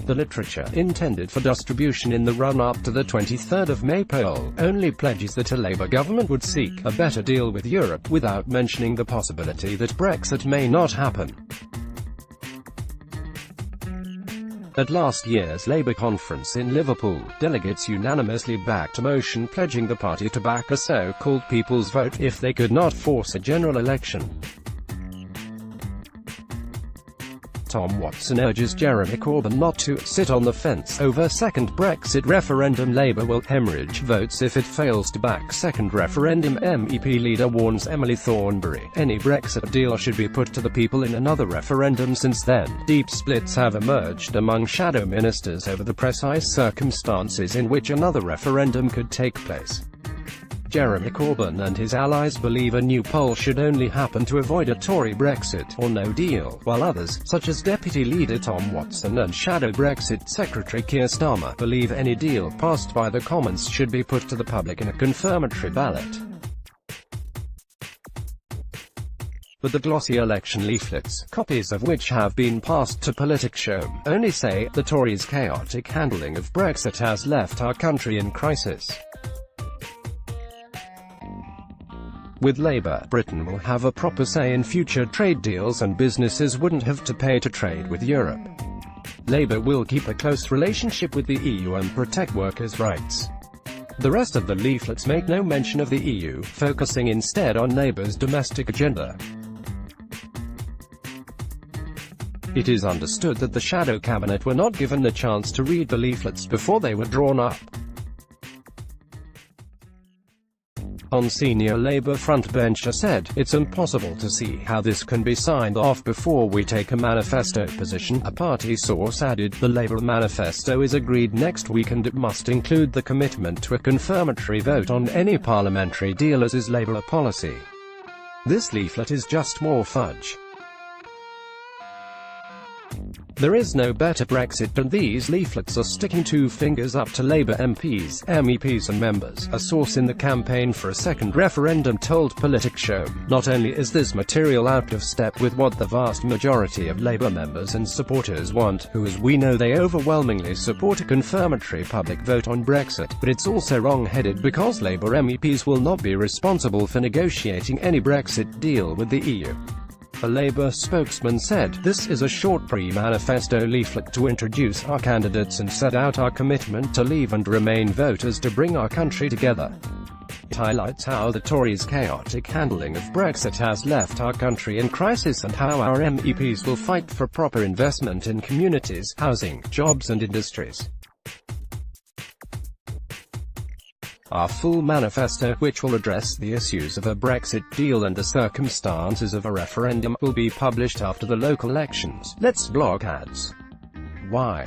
The literature intended for distribution in the run-up to the 23rd of May poll only pledges that a Labour government would seek a better deal with Europe, without mentioning the possibility that Brexit may not happen. At last year's Labour conference in Liverpool, delegates unanimously backed a motion pledging the party to back a so-called people's vote if they could not force a general election. Tom Watson urges Jeremy Corbyn not to sit on the fence over second Brexit referendum. Labour will hemorrhage votes if it fails to back second referendum. MEP leader warns Emily Thornberry any Brexit deal should be put to the people in another referendum. Since then, deep splits have emerged among shadow ministers over the precise circumstances in which another referendum could take place. Jeremy Corbyn and his allies believe a new poll should only happen to avoid a Tory Brexit or no deal, while others, such as Deputy Leader Tom Watson and Shadow Brexit Secretary Keir Starmer, believe any deal passed by the Commons should be put to the public in a confirmatory ballot. But the glossy election leaflets, copies of which have been passed to politics show, only say, the Tories' chaotic handling of Brexit has left our country in crisis. With Labour, Britain will have a proper say in future trade deals and businesses wouldn't have to pay to trade with Europe. Labour will keep a close relationship with the EU and protect workers' rights. The rest of the leaflets make no mention of the EU, focusing instead on Labour's domestic agenda. It is understood that the shadow cabinet were not given the chance to read the leaflets before they were drawn up. On senior Labour frontbencher said, "It's impossible to see how this can be signed off before we take a manifesto position." A party source added, "The Labour manifesto is agreed next week and it must include the commitment to a confirmatory vote on any parliamentary deal as is Labour policy. This leaflet is just more fudge. There is no better Brexit than these leaflets are sticking two fingers up to Labour MPs, MEPs and members," a source in the campaign for a second referendum told Politics Show. Not only is this material out of step with what the vast majority of Labour members and supporters want, who as we know they overwhelmingly support a confirmatory public vote on Brexit, but it's also wrong-headed because Labour MEPs will not be responsible for negotiating any Brexit deal with the EU. A Labour spokesman said, "This is a short pre-manifesto leaflet to introduce our candidates and set out our commitment to Leave and Remain voters to bring our country together." It highlights how the Tories' chaotic handling of Brexit has left our country in crisis and how our MEPs will fight for proper investment in communities, housing, jobs and industries. Our full manifesto, which will address the issues of a Brexit deal and the circumstances of a referendum, will be published after the local elections. Let's block ads. Why?